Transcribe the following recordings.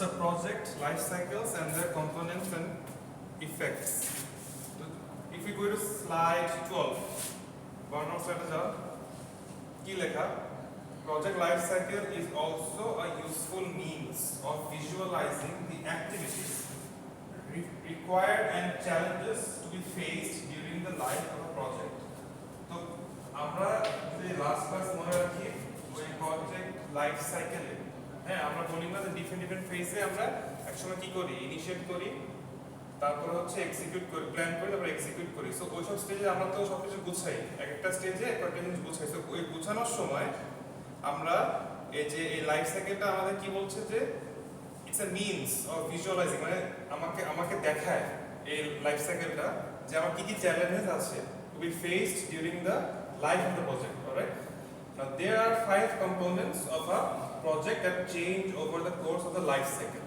আচ্ছা, project life cycles and their components and effects. If we go to slide 12, burner স্লাইডে যাও, কি লেখা? Project life cycle is also a useful means of visualizing the activities required and challenges to be faced during the life of a project. তো আমরা যদি last class মনে রাখি, ওই প্রজেক্ট লাইফ সাইকেলে হ্যাঁ আমরা বলি না যে ডিফারেন্ট ফেজে আমরা একসময় কি করি, ইনিশিয়েট করি, তারপর হচ্ছে এক্সিকিউট করি, প্ল্যান করি, তারপর এক্সিকিউট করি। সো ওইসব স্টেজে আমরা তো সবকিছু গুছাই, একটা স্টেজে একটা জিনিস গুছাই। সো ওই গুছানোর সময় আমরা এই যে এই লাইফ সাইকেলটা আমাদের কি বলছে যে ইটস এ মিনস অফ ভিজুয়ালাইজিং, মানে আমাকে দেখায় এই লাইফ সাইকেলটা যে আমার কি কি চ্যালেঞ্জেস আছে to be faced during the life of the project. Alright, now there are 5 components of a project that change over the course of the life cycle.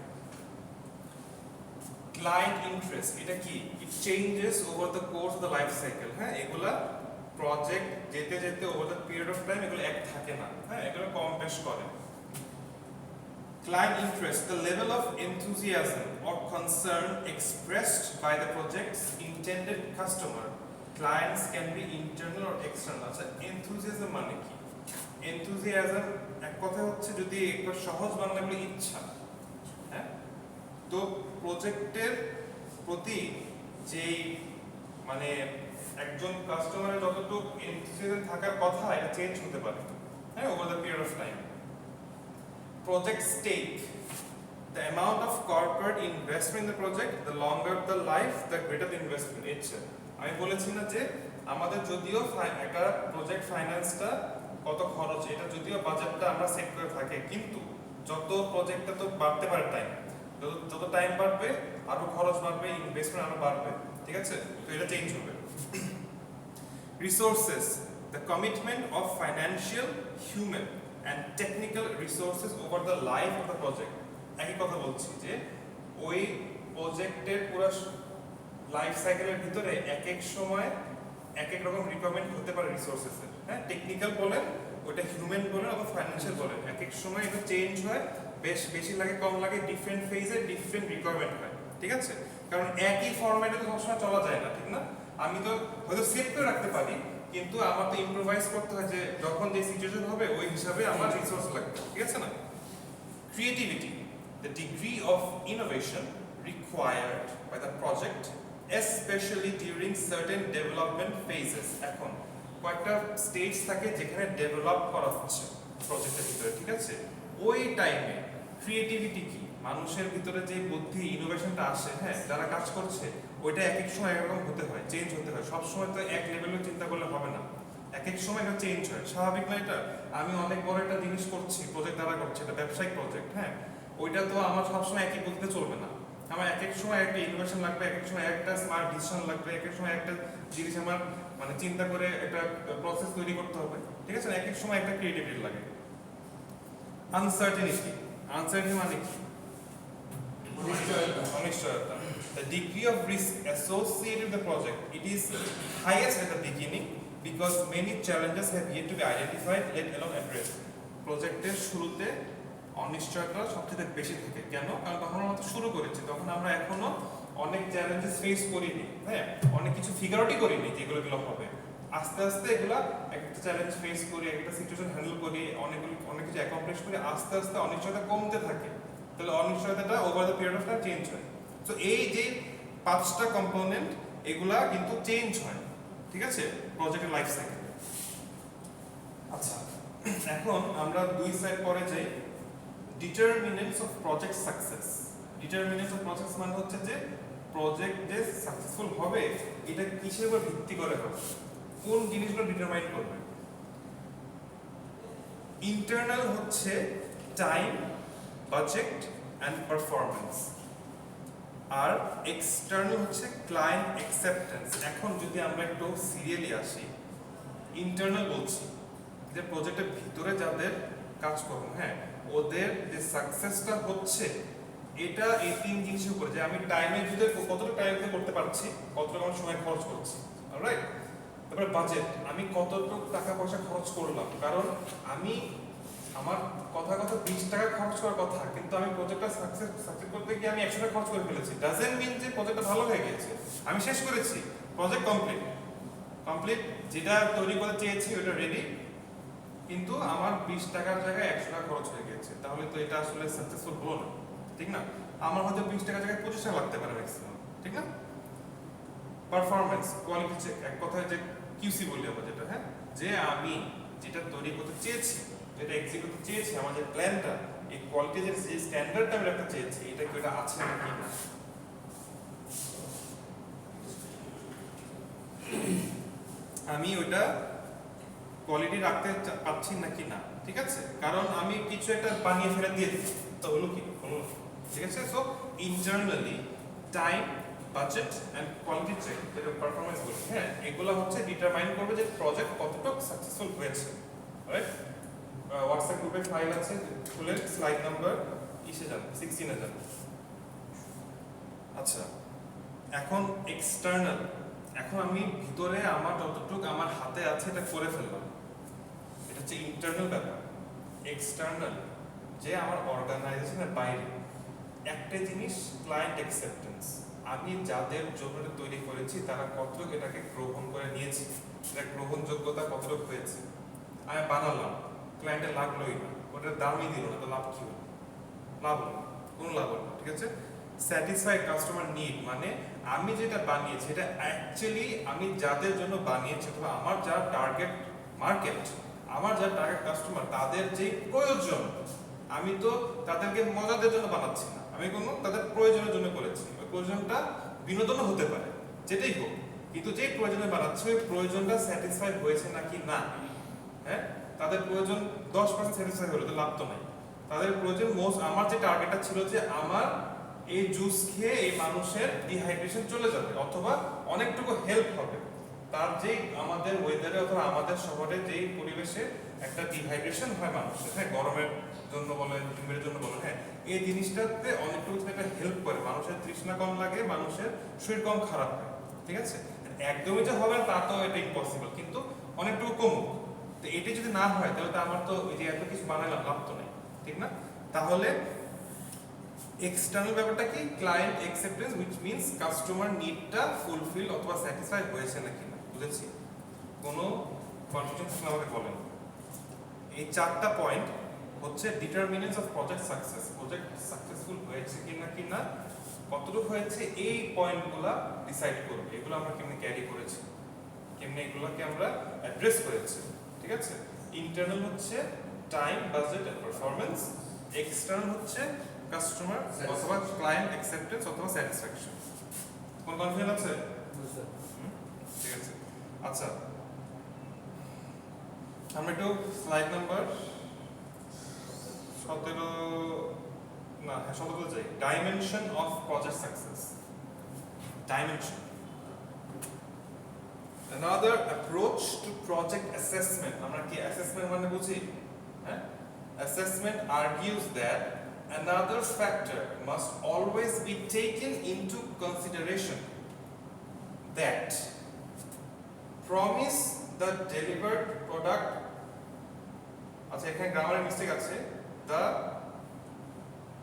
Client interest, এটা কি? It changes over the course of the life cycle. হ্যাঁ, এগুলা project যেতে যেতে over the period of time এগুলো এক থাকে না, হ্যাঁ এগুলো কম বেশ করে। Client interest, the level of enthusiasm or concern expressed by the project's intended customer. Clients can be internal or external. আচ্ছা, enthusiasm মানে কি? enthusiasm এক কথা হচ্ছে যদি একটু সহজ বাংলা বলে ইচ্ছা, হ্যাঁ। তো প্রজেক্টের প্রতি যেই মানে একজন কাস্টমারের যতটুকু enthusiasm থাকার কথা এটা চেঞ্জ হতে পারে, হ্যাঁ, over the period of time. Project stake, the amount of corporate investment in the project, the longer the life, the greater the investment. It's আমি বলেছি না যে আমাদের যদিও একটা প্রজেক্ট ফাইন্যান্সটা কত খরচ, এটা যদিও বাজেটটা আমরা সেট করে থাকি, কিন্তু যত প্রজেক্টটা তো বাড়তে পারে টাইম, যত টাইম বাড়বে আরো খরচ বাড়বে, ইনভেস্টমেন্ট আরো বাড়বে, ঠিক আছে? তো এটা চেঞ্জ হবে। Resources, the commitment of financial, human and technical resources over the life of the project. একই কথা বলছি যে ওই প্রজেক্টের পুরো লাইফ সাইকেলের ভিতরে এক এক সময় এক এক রকম রিকোয়ারমেন্ট হতে পারে রিসোর্সেসের, হ্যাঁ, টেকনিক্যাল বলেন, ওটা হিউম্যান বলেন অথবা ফাইন্যান্সিয়াল বলেন, এক এক সময় এটা চেঞ্জ হয়, বেশি লাগে কম লাগে, ডিফারেন্ট ফেজে ডিফারেন্ট রিকোয়ারমেন্ট হয়, ঠিক আছে? কারণ একই ফরম্যাটে তো সবসময় চলা যায় না, ঠিক না? আমি তো হয়তো সেভ করে রাখতে পারি, কিন্তু আমার তো ইম্প্রোভাইজ করতে হয় যে যখন যে সিচুয়েশন হবে ওই হিসাবে আমার রিসোর্স লাগবে, ঠিক আছে না? Creativity, the degree of innovation required by the project, especially during certain development phases. এখন কয়েকটা স্টেজ থাকে যেখানে ডেভেলপ করা হচ্ছে প্রজেক্টের ভিতরে, ঠিক আছে? ওই টাইমে ক্রিয়েটিভিটি কি, মানুষের ভিতরে যে বুদ্ধি ইনোভেশনটা আসে, হ্যাঁ, যারা কাজ করছে ওইটা এক এক সময় একরকম হতে হয়, চেঞ্জ হতে হয়, সব সময় তো এক লেভেলে চিন্তা করলে হবে না, এক এক সময় এটা চেঞ্জ হয়, স্বাভাবিক না? এটা আমি অনেক বড় একটা জিনিস করছি, প্রজেক্ট দ্বারা করছি, এটা ব্যবসায়িক প্রজেক্ট, হ্যাঁ, ওইটা তো আমার সবসময় একই বুদ্ধিতে চলবে না, আমার এক এক সময় একটা ইনোভেশন লাগবে, এক এক সময় একটা স্মার্ট ডিসিশন লাগবে, এক এক সময় একটা জিনিস আমার মানে চিন্তা করে একটা প্রসেস তৈরি করতে হবে, ঠিক আছে? এক এক সময় একটা ক্রিয়েটিভিটি লাগে। আনসার্টেনিটি, আনসার্টেনিটি মানে কি? অনিশ্চয়তা। The degree of risk associated with the project, it is highest at the beginning because many challenges have yet to be identified, let alone addressed. প্রজেক্টের শুরুতে অনিশ্চয়তা সবচেয়ে বেশি থাকে, কেন? কারণ তখন আমরা তো শুরু করেছি, তখন আমরা এখনো অনেক চ্যালেঞ্জেস ফেস করিনি, হ্যাঁ, অনেক কিছু ফিগার আউটই করিনি যেগুলো হবে। আস্তে আস্তে এগুলা একটা চ্যালেঞ্জ ফেস করি, একটা সিচুয়েশন হ্যান্ডেল করি, অনেক কিছু অ্যাকমপ্লিশ করি, আস্তে আস্তে অনিশ্চয়তা কমতে থাকে, তাহলে অনিশ্চয়তাটা over the period of time change হয়। তো এই যে 5টা কম্পোনেন্ট এগুলা কিন্তু চেঞ্জ হয়, ঠিক আছে, প্রজেক্টের লাইফ সাইকেল। আচ্ছা, এখন আমরা 2 স্লাইড পরে যাই। Determinants of project success. Determinants of project মানে হচ্ছে যে প্রজেক্ট যে সাকসেসফুল হবে এটা কিসের উপর ভিত্তি করে হবে, কোন জিনিসগুলো ডিটারমাইন করবে। ইন্টারনাল হচ্ছে টাইম, বাজেট অ্যান্ড পারফরম্যান্স, আর এক্সটার্নাল হচ্ছে ক্লায়েন্ট অ্যাকসেপ্টেন্স। এখন যদি আমরা একটু সিরিয়ালি আসি, ইন্টারনাল বলছি যে প্রজেক্টের ভিতরে যাদের কাজকর্ম, হ্যাঁ, ওদের যে সাকসেসটা হচ্ছে এটা এই 3 জিনিসের উপরে, যে আমি টাইমের ভিতরে কতটা টাইম করতে পারছি, কতটা আমার সময় খরচ করছি, অলরাইট। তারপরে বাজেট, আমি কতটুকু টাকা পয়সা খরচ করলাম, কারণ আমি আমার কথা 20 টাকা খরচ করার কথা, কিন্তু আমি প্রজেক্টটা সাকসেস করতে গিয়ে আমি 100 টাকা খরচ করে ফেলেছি। ডাজেন্ট মিন যে প্রজেক্টটা ভালো হয়ে গেছে। আমি শেষ করেছি, প্রজেক্ট কমপ্লিট, যেটা তৈরি করতে চেয়েছি ওটা রেডি, কিন্তু আমার 20 টাকার জায়গায় 100 টাকা খরচ হয়ে গেছে। তাহলে তো এটা আসলে সাকসেসফুল হলো না, ঠিক না? আমার হয়তো 20 টাকার জায়গায় 25 টাকা লাগতে পারে ম্যাক্সিমাম, ঠিক না? পারফরম্যান্স, কোয়ালিটি চেক, এক কথায় যে কিউসি বলি আমরা যেটা, হ্যাঁ, যে আমি যেটা তৈরি করতে চেয়েছি, যেটা এক্সিকিউট করতে চেয়েছি, আমার যে প্ল্যানটা, এই কোয়ালিটি যে স্ট্যান্ডার্ডটা আমি রাখতে চেয়েছি, এটা কি ওটা আছে নাকি না। আমি ওটা কোয়ালিটি রাখতে পাচ্ছি নাকি না, ঠিক আছে? কারণ আমি কিছু একটা বানিয়ে ফেলে দিয়ে দিচ্ছি, তো হলো কি হলো, ঠিক আছে? So internally time, budget and quality check, যেটা পারফরম্যান্স বলি, হ্যাঁ, এগুলো হচ্ছে ডিটারমাইন করবে যে প্রজেক্ট কতটুকু সাকসেসফুল হয়েছে, রাইট? হোয়াটসঅ্যাপ গ্রুপে ফাইল আছে, খুলে স্লাইড নাম্বার 16 যান। আচ্ছা, এখন এক্সটার্নাল, এখন আমি ভিতরে আমার যতটুকু আমার হাতে আছে এটা করে ফেললাম, এটা হচ্ছে ইন্টারনাল ব্যাপার। এক্সটার্নাল, যে আমার অর্গানাইজেশনের বাইরে একটা জিনিস, ক্লায়েন্ট অ্যাকসেপ্টেন্স, আমি যাদের জন্য তৈরি করেছি তারা কতটুকু এটাকে গ্রহণ করে নিয়েছে, এটা গ্রহণযোগ্যতা কতটুকু হয়েছে। আমি বানালাম, ক্লায়েন্টের লাগলোই না, ওটার দামই দিল না, তো লাভ কি হলো? লাভ হলো না, কোনো লাভ হলো না, ঠিক আছে? স্যাটিসফাই কাস্টমার নিড, মানে আমি যেটা বানিয়েছি এটা অ্যাকচুয়ালি আমি যাদের জন্য বানিয়েছি, অথবা আমার যারা টার্গেট মার্কেট, আমার যারা টার্গেট কাস্টমার, তাদের যে প্রয়োজন, আমি তো তাদেরকে মজাদের জন্য বানাচ্ছি না, আমি কোনো তাদের প্রয়োজনের জন্য করেছি। ওই প্রয়োজনটা বিনোদনও হতে পারে, যেটাই হোক, কিন্তু যে প্রয়োজনে বানাচ্ছি ওই প্রয়োজনটা স্যাটিসফাই হয়েছে নাকি না। হ্যাঁ, তাদের প্রয়োজন 10% স্যাটিসফাই হলো তো লাভ তো নাই। তাদের প্রয়োজন আমার যে টার্গেটটা ছিল যে আমার এই জুস খেয়ে এই মানুষের ডিহাইড্রেশন চলে যাবে, অথবা অনেকটুকু হেল্প হবে তার, যে আমাদের ওয়েদারে অথবা আমাদের শহরে যেই পরিবেশে একটা ডিহাইড্রেশন হয় মানুষের, হ্যাঁ, গরমের জন্য বলেন, হিমের জন্য বলেন, হ্যাঁ, এই জিনিসটাতে অনেকটুকু একটা হেল্প করে, মানুষের তৃষ্ণা কম লাগে, মানুষের শরীর কম খারাপ হয়, ঠিক আছে? একদমই যে হবে তা তো এটা ইম্পসিবল, কিন্তু অনেকটুকু কমুক। তো এটি যদি না হয় তাহলে তো আমার তো এই যে এত কিছু বানাইলাম লাভ তো নেই, ঠিক না? তাহলে এক্সটার্নাল ব্যাপারটা কি? Client acceptance, which means customer নিডটা ফুলফিল অথবা স্যাটিসফাই হয়েছে নাকি না। বুঝেছি? কোনো কনফিউশন থাকলে আমাকে বলেন। এই 4টা পয়েন্ট হচ্ছে determinants of project success. Project successful হয়েছে কি না, কতটুকু হয়েছে, এই পয়েন্টগুলো ডিসাইড করবে এগুলো আমরা কেমনে ক্যারি করেছি, কেমনে এগুলোকে আমরা অ্যাড্রেস করেছি, ঠিক আছে? ইন্টারনাল হচ্ছে time, budget and performance, external হচ্ছে কাস্টমার অথবা ক্লায়েন্ট অ্যাকসেপ্টেন্স অথবা স্যাটিসফ্যাকশন। কোন কনফিউশন আছে? ঠিক আছে। আচ্ছা, আমরা একটু স্লাইড নাম্বার 17 যাই। Dimension of project success. Dimension, another approach to project assessment. আমরা কি অ্যাসেসমেন্ট মানে বুঝি? হ্যাঁ, assessment argues that another factor must always be taken into consideration, that promise the delivered product, আচ্ছা এখানে গ্রামারের মিস্টেক আছে, the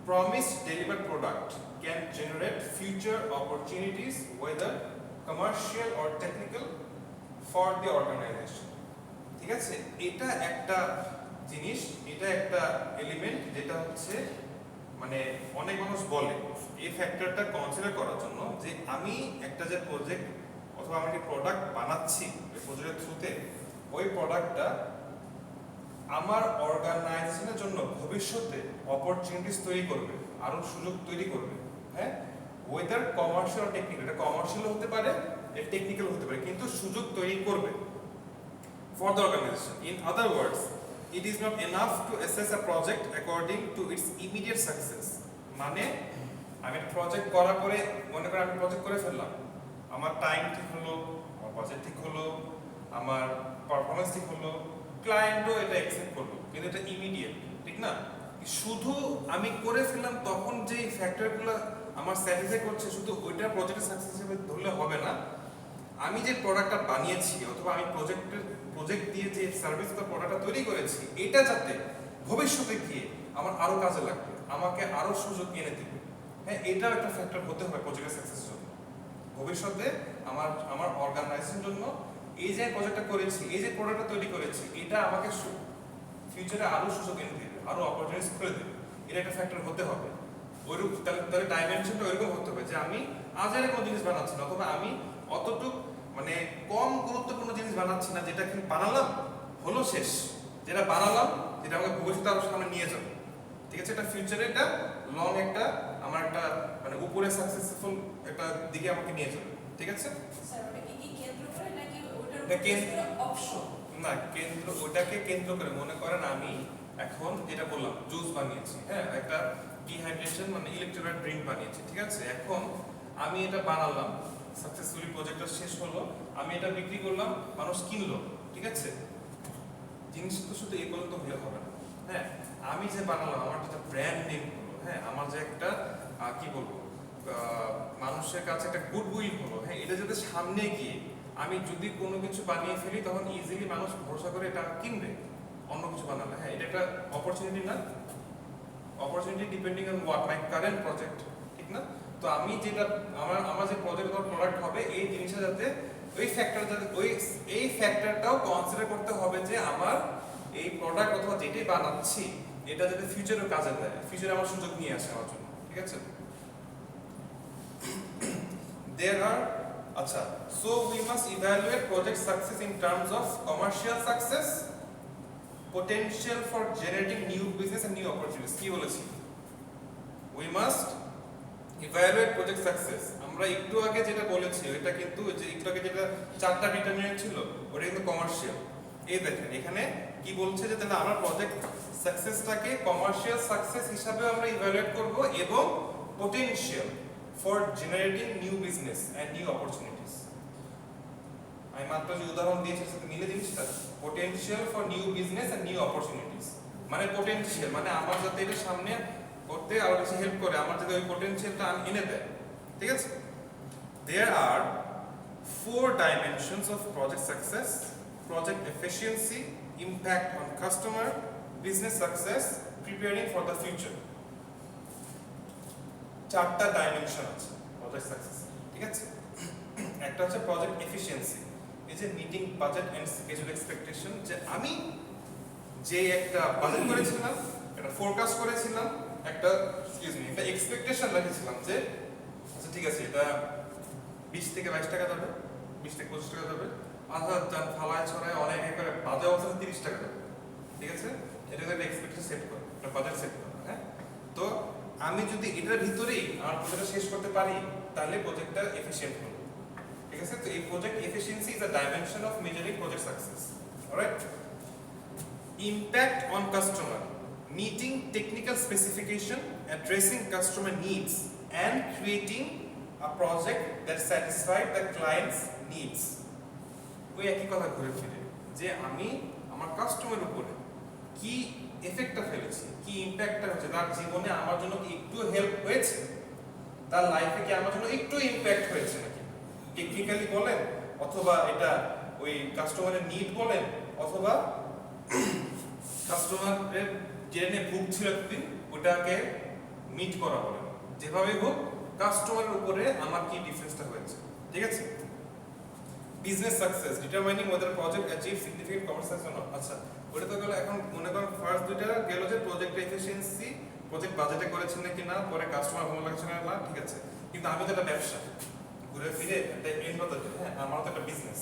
promised delivered product can generate future opportunities whether commercial or technical for the organization. ঠিক আছে? এটা একটা জিনিস, এটা একটা এলিমেন্ট যেটা হচ্ছে মানে অনেক মানুষ বলে এই ফ্যাক্টরটা কনসিডার করার জন্য যে আমি একটা যে প্রজেক্ট অথবা আমি যে প্রোডাক্ট বানাচ্ছি ওই প্রজেক্টের থ্রুতে, ওই প্রোডাক্টটা আমার অর্গানাইজেশনের জন্য ভবিষ্যতে অপরচুনিটিস তৈরি করবে, আরো সুযোগ তৈরি করবে। হ্যাঁ, ওয়েদার কমার্শিয়াল টেকনিক্যাল, এটা কমার্শিয়াল হতে পারে, টেকনিক্যাল হতে পারে, কিন্তু সুযোগ তৈরি করবে for the organization. In other words, it is not enough to assess a project according to its immediate success. মানে আমি একটা প্রজেক্ট করার পরে মনে করেন আমি প্রজেক্ট করে ফেললাম, আমার টাইম ঠিক হলো, আমার বাজেট ঠিক হলো, আমার পারফরম্যান্স ঠিক হলো, ক্লায়েন্টও এটা অ্যাকসেপ্ট করলো, কিন্তু এটা ইমিডিয়েট, ঠিক না? শুধু আমি করে ফেললাম তখন যে ফ্যাক্টরগুলো আমার স্যাটিসফাই করছে, শুধু ওইটা প্রজেক্টের সাকসেস হিসেবে ধরলে হবে না। আমি যে প্রোডাক্টটা বানিয়েছি অথবা আমি প্রজেক্ট দিয়ে যে সার্ভিস বা প্রোডাক্টটা তৈরি করেছি, এটা যাতে ভবিষ্যতে গিয়ে আমার আরো কাজে লাগবে, আমাকে আরো সুযোগ এনে দিবে। হ্যাঁ, এটাও একটা ফ্যাক্টর হতে হবে প্রজেক্টের সাকসেসের জন্য। ভবিষ্যতে আমার অর্গানাইজেশনের জন্য এই যে প্রজেক্টটা করেছি, এই যে প্রোডাক্টটা তৈরি করেছি, এটা আমাকে ফিউচারে আরো সুযোগ এনে দেবে, আরো অপরচুনিটিস খুলে দেবে। এটা একটা ফ্যাক্টর হতে হবে। ওইরকম তাহলে ডাইমেনশনটা ওইরকম হতে হবে যে আমি আজারে কোনো জিনিস বানাচ্ছি না, অথবা আমি অতটুক মানে কম গুরুত্বপূর্ণ জিনিস বানাচ্ছি না, যেটা কি বানালাম হলো শেষ, যেটা বানালাম যেটা আমাকে ভবিষ্যতে আরো সামনে নিয়ে যাবে। ঠিক আছে, এটা ফিউচারে একটা লং একটা আমার একটা মানে উপরে সাকসেসফুল একটা দিকে আমাকে নিয়ে যাবে। ঠিক আছে, স্যার ওটা কি কেন্দ্র করে নাকি ওটার এটা কেন্দ্র অপশন? না, কেন্দ্র ওটাকে কেন্দ্র করে মনে করেন আমি এখন যেটা বললাম জুস বানিয়েছি, হ্যাঁ, একটা ডিহাইড্রেশন মানে ইলেকট্রোলাইট ড্রিঙ্ক বানিয়েছি। ঠিক আছে, এখন আমি এটা বানালাম, সাকসেসফুলি প্রজেক্টটা শেষ হলো, আমি এটা বিক্রি করলাম, মানুষ কিনলো। ঠিক আছে, জিনিস তো শুধু এই পর্যন্ত হলে হবে না। হ্যাঁ, আমি যে বানালাম আমার একটা ব্র্যান্ড নেম হলো, হ্যাঁ, আমার যে একটা কি বলবো মানুষের কাছে একটা গুডউইল হলো। হ্যাঁ, এটা যাতে সামনে গিয়ে আমি যদি কোনো কিছু বানিয়ে ফেলি তখন ইজিলি মানুষ ভরসা করে এটা কিনবে অন্য কিছু বানালে। হ্যাঁ, এটা একটা অপরচুনিটি না? Opportunity depending on what my current project, ঠিক না? তো আমি যেটা আমার যে প্রজেক্ট বা প্রোডাক্ট হবে এই জিনিসটা যাতে ওই ফ্যাক্টর যাতে এই ফ্যাক্টরটাও কনসিডার করতে হবে যে আমার এই প্রোডাক্ট অথবা যেটাই বানাচ্ছি এটা যাতে ফিউচারেও কাজে দেয়, ফিউচারে আমার সুযোগ নিয়ে আসে আমার জন্য। ঠিক আছে, there are আচ্ছা, so we must evaluate project success in terms of commercial success, potential for generating new business and new opportunities. কি বলেছি? We must evaluate project success. আমরা একটু আগে যেটা বলেছি এটা কিন্তু যে একটু আগে যেটা চারটা ডিটারমিনেন্ট ছিল ওটা কিন্তু কমার্শিয়াল। এই দেখেন এখানে কি বলছে যে তাহলে আমরা প্রজেক্ট সাকসেসটাকে কমার্শিয়াল সাকসেস হিসাবে আমরা ইভ্যালুয়েট করব এবং potential for generating new business and new opportunities. আমি মাত্র যে উদাহরণ দিয়েছি সেটা মিলে জিনিসটা potential for new business and new opportunities মানে পোটেনশিয়াল মানে আমার যাতে এটা সামনে করতে আরো বেশি হেল্প করে, আমার যাতে ওই পোটেনশিয়ালটা এনে দেয়। ঠিক আছে, there are 4 dimensions of project success: project efficiency, impact on customer, business success, preparing for the future. চারটা ডাইমেনশন আছে প্রজেক্ট সাকসেস। ঠিক আছে, একটা হচ্ছে প্রজেক্ট এফিশিয়েন্সি, এই যে meeting budget and schedule expectation, যে আমি যে একটা বাজেট করেছিলাম, একটা ফোরকাস্ট করেছিলাম, একটা একটা এক্সপেকটেশন রেখেছিলাম যে আচ্ছা ঠিক আছে এটা 20 থেকে 22 টাকা যাবে, 20 থেকে 25 টাকা যাবে, আধার দান ফালায় ছড়ায় অনেক করে বাজে অবস্থায় 30 টাকা যাবে। ঠিক আছে, এটা একটা এক্সপেকটেশন সেট করে, একটা বাজেট সেট করে। হ্যাঁ, তো আমি যদি এটার ভিতরেই আমার প্রজেক্টটা শেষ করতে পারি তাহলে প্রজেক্টটা এফিশিয়েন্ট হবে। ঠিক আছে, তো এই project efficiency is a dimension of measuring project success. Alright, impact on customer, meeting technical specification, addressing customer needs and creating a project that satisfies the client's needs. ওই একই কথা ঘুরে ফিরে যে আমি আমার কাস্টমারের উপরে কি এফেক্টটা ফেলেছি, কি ইমপ্যাক্টটা হচ্ছে, তার জীবনে আমার জন্য কি একটু হেল্প হয়েছে, তার লাইফে কি আমার জন্য একটু ইমপ্যাক্ট হয়েছে নাকি, টেকনিক্যালি বলেন অথবা এটা ওই কাস্টমারের নিড বলেন অথবা কাস্টমারের যেটা ভুগছিল একদিন ওটাকে মিট করা বলেন, যেভাবে হোক কাস্টমারের উপরে আমার কি ডিফারেন্সটা হয়েছে। ঠিক আছে, business success, determining weather project achieve significant commercial success. আচ্ছা, ওটা তো গেল। এখন মনে করেন ফার্স্ট দুইটা গেল যে প্রজেক্ট এফিশিয়েন্সি, প্রজেক্ট বাজেটে করেছেন নাকি না, পরে কাস্টমার ভালো লাগছে না, ঠিক আছে, কিন্তু আমি তো একটা ব্যবসা ঘুরে ফিরে একটা এন্ড অফ দ্য ডে, হ্যাঁ, আমার তো একটা বিজনেস।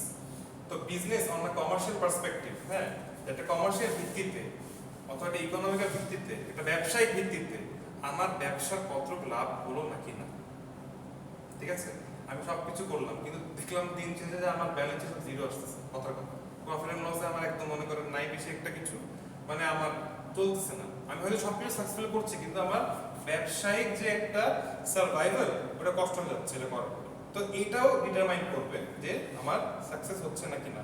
তো business on a commercial perspective, হ্যাঁ, একটা কমার্শিয়াল ভিত্তিতে অথবা একটা ইকোনমিক্যাল ভিত্তিতে, একটা ব্যবসায়িক ভিত্তিতে আমার ব্যবসার কতটুকু লাভ হলো নাকি না। ঠিক আছে, আমি সবকিছু করলাম কিন্তু দেখলাম দিন শেষে যে আমার ব্যালেন্স সব জিরো আসতেছে, কথার কথা প্রফিট এন্ড লসে আমার একদম মনে করেন নাই বেশি একটা কিছু, মানে আমার চলতেছে না। আমি হয়তো সবকিছু সাকসেসফুল করছি কিন্তু আমার ব্যবসায়িক যে একটা সার্ভাইভাল ওটা কষ্ট হয়ে যাচ্ছে এটা করার পরে। তো এটাও ডিটারমাইন করবে যে আমার সাকসেস হচ্ছে নাকি না।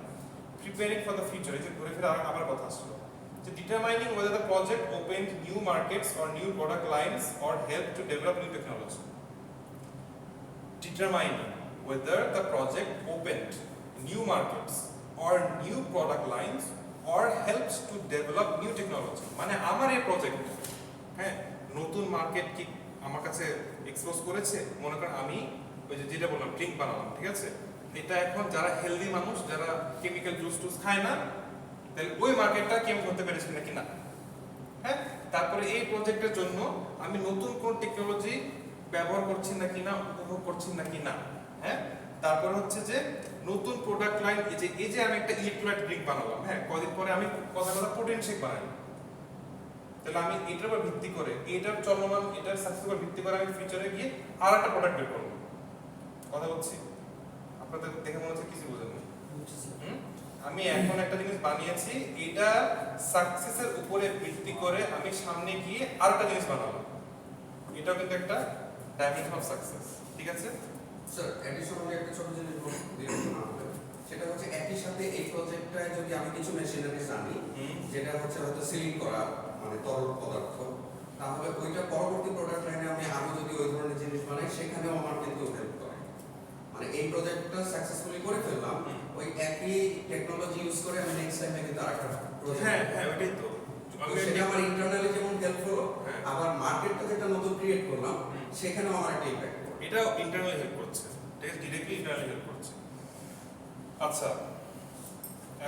প্রিপেয়ারিং ফর দ্য ফিউচার, এই যে ঘুরে ফিরে আবার কথা আসলো যে determining whether the project opened new markets or new product lines or helped to develop new technology. Determining whether the project opened new markets or new product lines or helps to develop new technology মানে আমার এই project হ্যাঁ নতুন market কি আমার কাছে expose করেছে মনে করেন আমি ওই যে যেটা বললাম ড্রিঙ্ক বানালাম ঠিক আছে এটা এখন যারা হেলদি মানুষ যারা কেমিক্যাল জুস টুস খায় না তাহলে ওই মার্কেটটা কি আমি ধরতে পেরেছি নাকি না হ্যাঁ তারপরে এই প্রজেক্টের জন্য আমি নতুন কোন টেকনোলজি ব্যবহার করছি নাকি না উপভোগ করছি নাকি না হ্যাঁ তারপর হচ্ছে যে নতুন প্রোডাক্ট লাইন এই যে আমি একটা ইলেকট্রোলাইট ড্রিঙ্ক বানালাম হ্যাঁ কদিন পরে আমি কথা প্রোটিন শেক বানাই তাহলে আমি এটার উপর ভিত্তি করে এটার চলমান এটার সাকসেস উপর ভিত্তি করে আমি ফিউচারে গিয়ে আর একটা প্রোডাক্ট বের করব কথা বলছি আপনাদের দেখে মনে হচ্ছে কিছু বোঝেন না আমি এখন একটা জিনিস বানিয়েছি এটা সাকসেসের উপরে ভিত্তি করে আমি সামনে গিয়ে আরেকটা জিনিস বানাবো এটাও কিন্তু একটা ডাইমেনশন অফ সাকসেস ঠিক আছে স্যার অ্যাডিশনালি একটা ছোট জিনিস দিয়ে হবে সেটা হচ্ছে একই সাথে এই প্রজেক্টটায় যদি আমি কিছু মেশিনারিজ আনি যেটা হচ্ছে হয়তো সিলিং করা মানে তরল পদার্থ তাহলে ওইটা পরবর্তী প্রোডাক্ট লাইনে আমি যদি ওই ধরনের জিনিস বানাই সেখানেও আমার কিন্তু হেল্প করে মানে এই প্রজেক্টটা সাকসেসফুলি করে ফেললাম ওই একই টেকনোলজি ইউজ করে আমি নেক্সট টাইমে কিন্তু আরেকটা প্রজেক্ট হ্যাঁ হ্যাঁ ওইটাই তো সেটা আমার ইন্টারনালি যেমন হেল্প হলো আবার মার্কেটটা যেটা নতুন ক্রিয়েট করলাম সেখানেও আমার একটা ইমপ্যাক্ট এটাও ইন্টারনালি হেল্প করছে ঠিক আছে ডিরেক্টলি ইন্টারনালি হেল্প করছে আচ্ছা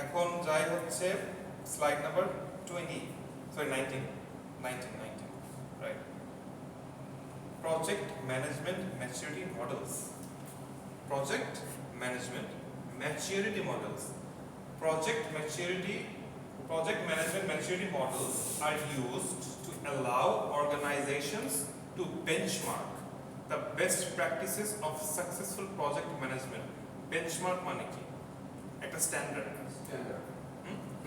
এখন যাই হচ্ছে slide number 20 sorry 19 right project management maturity models project management maturity models project management maturity models are used to allow organizations to benchmark the best practices of successful project management benchmark মানে কি একটা standard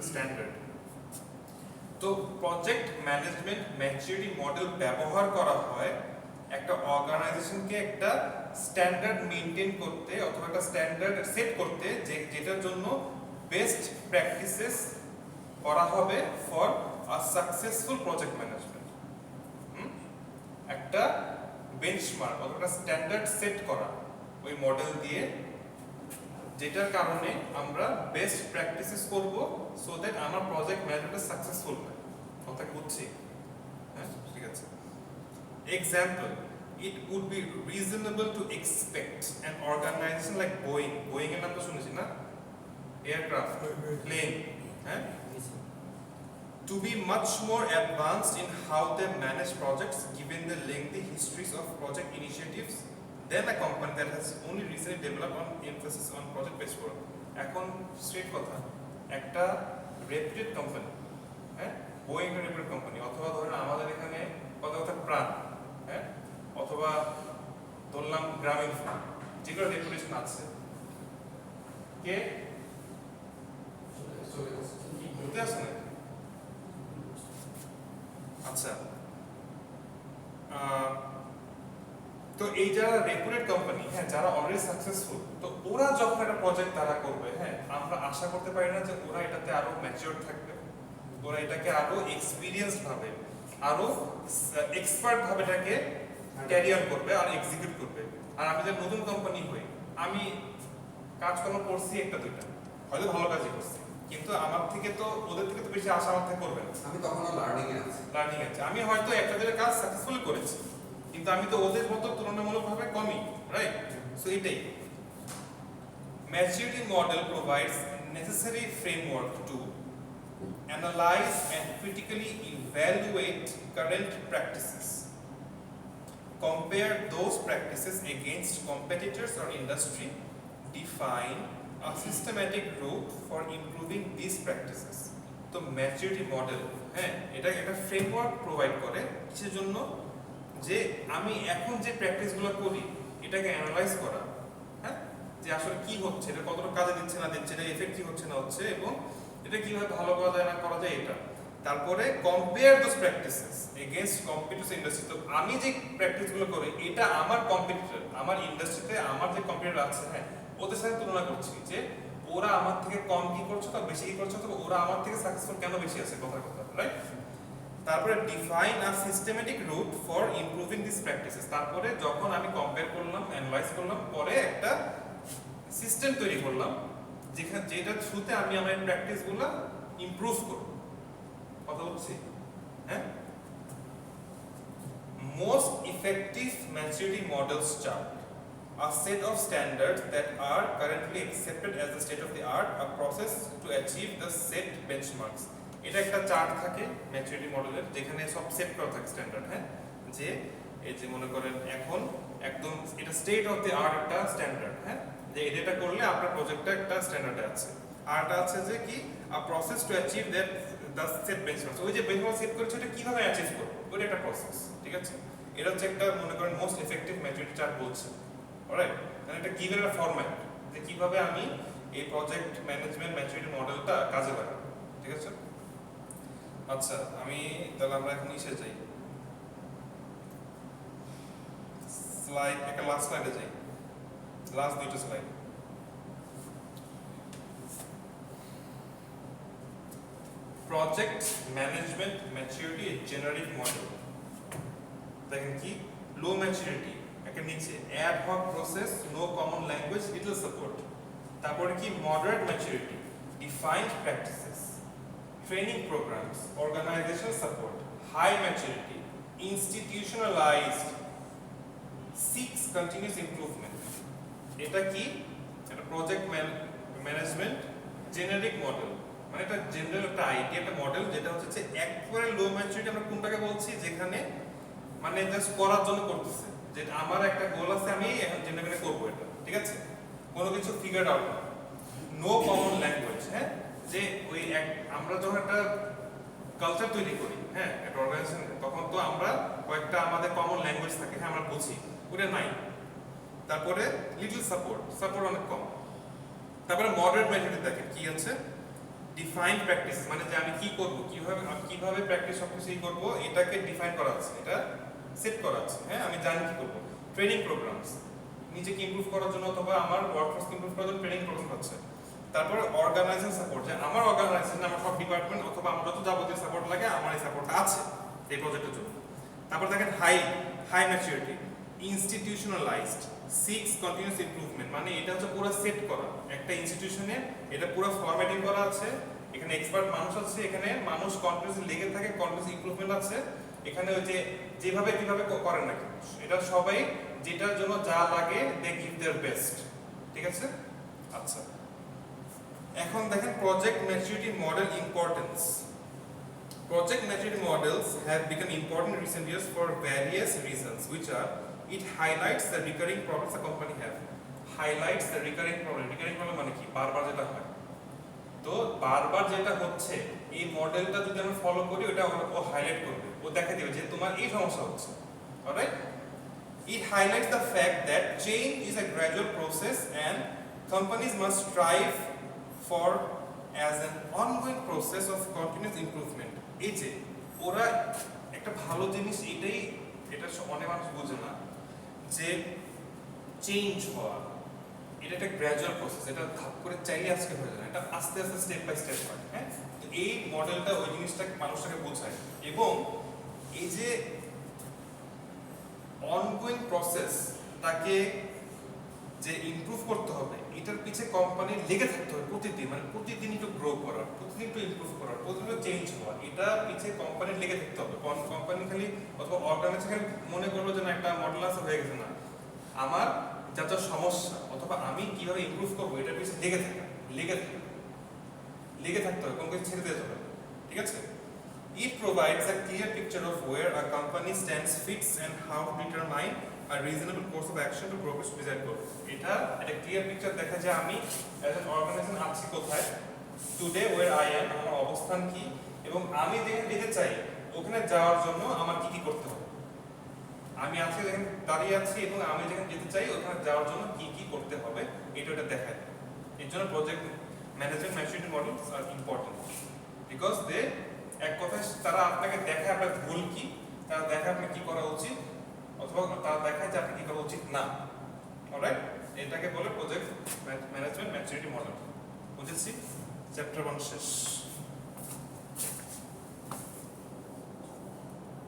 standard তো project management maturity model ব্যবহার করা হয় একটা অর্গানাইজেশনকে একটা standard maintain করতে অথবা একটা স্ট্যান্ডার্ড সেট করতে যেটার জন্য বেস্ট প্র্যাকটিসেস করা হবে for a successful project management একটা বেঞ্চমার্ক অথবা একটা স্ট্যান্ডার্ড সেট করা ওই মডেল দিয়ে যেটার কারণে আমরা বেস্ট প্র্যাকটিসেস করব সো দ্যাট আমার প্রজেক্ট ম্যানেজমেন্ট সাকসেসফুল হয় কথা বুঝছি হ্যাঁ ঠিক আছে Example, it would be reasonable to expect an organization like Boeing এর নাম তো শুনেছি না aircraft plane to be much more advanced in how they manage projects given the lengthy histories of project initiatives than a company that has only recently developed on emphasis on project based work এখন straight কথা একটা রেপুটেড company হ্যাঁ Boeing একটা রেপুটেড company অথবা ধরেন আমাদের এখানে কথা প্রাণ হ্যাঁ অথবা ধরলাম গ্রামীণ ফোন যেগুলো রেপুটেশন আছে কে বলতে আসে না আচ্ছা তো এই যারা রেপুটেড কোম্পানি হ্যাঁ যারা অলরেডি সাকসেসফুল তো ওরা যখন একটা প্রজেক্ট তারা করবে হ্যাঁ আমরা আশা করতে পারি না যে ওরা এটাতে আরো ম্যাচিওর থাকবে ওরা এটাকে আরো এক্সপিরিয়েন্সড ভাবে আরো এক্সপার্ট ভাবে এটাকে ক্যারি অন করবে আর এক্সিকিউট করবে আর আমি যে নতুন কোম্পানি হই আমি কাজকর্ম করছি একটা দুইটা হয়তো ভালো কাজই করছি কিন্তু আমার থেকে তো ওদের থেকে তো বেশি আশা আমার থেকে করবে না আমি তখনও লার্নিং এ আছি আমি হয়তো একটা দুইটা কাজ সাকসেসফুলি করেছি কিন্তু আমি তো ওদের মতো তুলনামূলকভাবে কমই রাইট সো এটাই maturity model provides necessary framework to analyze and critically evaluate current practices. Compare those practices against competitors or industry. Define a systematic route for improving these practices. তো maturity model হ্যাঁ এটা একটা framework provide করে কিসের জন্য যে আমি এখন যে প্র্যাকটিসগুলো করি এটাকে অ্যানালাইজ করা হ্যাঁ যে আসলে কি হচ্ছে এটা কতটা কাজে দিচ্ছে না দিচ্ছে এটা এফেক্টিভ হচ্ছে না হচ্ছে এবং এটা কিভাবে ভালো করা যায় না করা যায় এটা তারপরে compare those practices against competitor industry তো আমি যে প্র্যাকটিসগুলো করি এটা আমার কম্পিটিটর আমার ইন্ডাস্ট্রিতে আমার যে কম্পিটিটর আছে হ্যাঁ ওদের সাথে তুলনা করছি যে ওরা আমার থেকে কম কি করছে বা বেশি কি করছে তবে ওরা আমার থেকে সাকসেসফুল কেন বেশি আছে কথার কথা রাইট তারপরে define a systematic route for improving this practices তারপরে যখন আমি কম্পেয়ার করলাম অ্যানালাইজ করলাম পরে একটা সিস্টেম তৈরি করলাম যেটার থ্রুতে আমি আমার প্র্যাকটিসগুলো ইমপ্রুভ করব। কথা বলছি, হ্যাঁ? Most effective maturity models chart a set of standards that are currently accepted as the state of the art, a process to achieve the set benchmarks. এটা একটা চার্ট থাকে ম্যাচুরিটি মডেলের, যেখানে সব সেট করা থাকে স্ট্যান্ডার্ড, হ্যাঁ, যে এই যে মনে করেন এখন একদম এটা স্টেট অফ দি আর্ট একটা স্ট্যান্ডার্ড, হ্যাঁ, যে এটা করলে আপনার প্রজেক্টটা একটা স্ট্যান্ডার্ডে আছে। আরটা আছে যে কি a process to achieve that the set benchmarks, ওই যে বেঞ্চমার্ক সেট করেছে এটা কিভাবে অ্যাচিভ করব, ওইটা একটা প্রসেস, ঠিক আছে? এটা হচ্ছে একটা মনে করেন মোস্ট এফেক্টিভ ম্যাচুরিটি চার্ট বলছে, অলরাইট? মানে এটা গিভেন একটা ফরম্যাট যে কিভাবে আমি এই প্রজেক্ট ম্যানেজমেন্ট ম্যাচুরিটি মডেলটা কাজে লাগাবো, ঠিক আছে? আচ্ছা, তাহলে আমরা এখন ইসে যাই, স্লাইড, একটা লাস্ট স্লাইডে যাই, লাস্ট দুইটা slide. Project management maturity generic model, দেখেন কি লো ম্যাচুরিটি, একটা নিচে ad hoc process, no common language, little support. তারপরে কি moderate maturity, defined practices, training programs, organization support. High maturity, institutionalized, six continuous improvement. এটা কি একটা প্রজেক্ট ম্যানেজমেন্ট জেনারিক মডেল, মানে এটা জেনারেল একটা আইডিয়া, একটা মডেল যেটা হচ্ছে যে একবারে লো ম্যাচুরিটি। আমরা কোনটাকে বলছি, যেখানে মানে জাস্ট করার জন্য করতেছে, যে আমার একটা গোল আছে, আমি এখন জেনারেলি করবো এটা, ঠিক আছে? কোনো কিছু ফিগার আউট না। নো কমন ল্যাঙ্গুয়েজ, হ্যাঁ, যে ওই আমরা যখন একটা কালচার তৈরি করি, হ্যাঁ, একটা অর্গানাইজেশন, তখন তো আমরা কয়েকটা আমাদের কমন ল্যাঙ্গুয়েজ থাকে, হ্যাঁ, আমরা বুঝি, ওটা নাই। তারপরে লিটল সাপোর্ট অনেক কম। তারপরে মডারেট ম্যাচুরিটি দেখেন কি আছে, ডিফাইন্ড প্র্যাকটিস, মানে যে আমি কি করব, কিভাবে প্র্যাকটিস সবকিছু করব, এটাকে ডিফাইন করা আছে, এটা সেট করা আছে, হ্যাঁ, আমি জানি কি করব। ট্রেনিং প্রোগ্রামস, নিজেকে ইমপ্রুভ করার জন্য অথবা আমার ওয়ার্কফোর্স ইমপ্রুভ করার জন্য ট্রেনিং প্রোগ্রাম আছে। তারপরে অর্গানাইজেশন সাপোর্ট, যে আমার অর্গানাইজেশন, আমার সব ডিপার্টমেন্ট অথবা আমার যত যাবতীয় সাপোর্ট লাগে, আমার এই সাপোর্টটা আছে এই প্রজেক্টের জন্য। তারপর দেখেন high maturity, institutionalized, six continuous improvement, মানে এটা হচ্ছে পুরো সেট করা একটা ইনস্টিটিউশনে, এটা পুরো ফরম্যাটিং করা আছে, এখানে এক্সপার্ট মানুষ আছে, এখানে মানুষ কন্টিনিউয়াসলি লেগে থাকে, কন্টিনিউয়াস ইমপ্রুভমেন্ট আছে, এখানে ওই যে যেভাবে কিভাবে করেন না, এটা সবাই যেটার জন্য যা লাগে দে গিভ देयर বেস্ট, ঠিক আছে? আচ্ছা, এখন দেখেন project maturity model importance. Project maturity models have become important in recent years for various reasons, which are it highlights the recurring problems a company have. Highlights the recurring problem. Recurring problem মানে কি? বারবার যেটা হয়। তো বারবার যেটা হচ্ছে, এই মডেলটা যদি আমরা ফলো করি, ওটা ও হাইলাইট করবে, ও দেখা দিবে যে তোমার এই সমস্যা হচ্ছে। Alright? It highlights the fact that change is a gradual process and companies must strive for as an ongoing process of continuous improvement. এই যে ওরা একটা ভালো জিনিস, এটা অনেক মানুষ বোঝে না, যে চেঞ্জ হওয়া এটা একটা গ্র্যাজুয়াল প্রসেস, এটা ধাপ করে চাইলে আজকে হয়ে যায় না, এটা আস্তে আস্তে স্টেপ বাই স্টেপ হয়, হ্যাঁ? তো এই মডেলটা ওই জিনিসটা মানুষটাকে বোঝায়, এবং এই যে অনগোয়িং প্রসেস তাকে যে ইমপ্রুভ করতে হবে, এটার পিছে কোম্পানি লেগে থাকতে হবে প্রতিদিন, মানে প্রতিদিন একটু গ্রো করার, প্রতিদিন একটু ইমপ্রুভ করার, প্রতিদিন চেঞ্জ হওয়া, এটা পিছে কোম্পানি লেগে থাকতে হবে। কোম্পানি খালি অথবা অর্গানাইজেশন খালি মনে করলো যে না একটা মডেল আছে হয়ে গেছে, না, আমার যা যা সমস্যা অথবা আমি কিভাবে ইমপ্রুভ করবো, এটার পিছে লেগে থাকতে হবে, কোনো কিছু ছেড়ে দিতে হবে, ঠিক আছে? It provides a clear picture of where a company stands, fits, and how to determine a reasonable course of action to progress desired goal. এটা একটা ক্লিয়ার পিকচার দেখা যায় আমি অ্যাজ অ্যান অর্গানাইজেশন আছি কোথায়, টুডে ওয়্যার আই অ্যাম, আমার অবস্থান কি, এবং আমি যেখানে যেতে চাই ওখানে যাওয়ার জন্য আমার কি কি করতে হবে। আমি আজকে যেখানে দাঁড়িয়ে আছি এবং আমি যেখানে যেতে চাই ওখানে যাওয়ার জন্য কি কি করতে হবে, এটা দেখায়। এর জন্য প্রজেক্ট ম্যানেজমেন্ট ম্যাচুরিটি মডেলস আর ইম্পর্টেন্ট, বিকজ দে এক কথায় তারা আপনাকে দেখায় আপনার ভুল কি, তারা দেখায় আপনার কি করা উচিত, অথবা তারা দেখায় যে আপনি কি করা উচিত না। অলরাইট, এটাকে বলে প্রজেক্ট ম্যানেজমেন্ট ম্যাচুরিটি মডেল। বুঝেছি? চ্যাপ্টার 1 শেষ।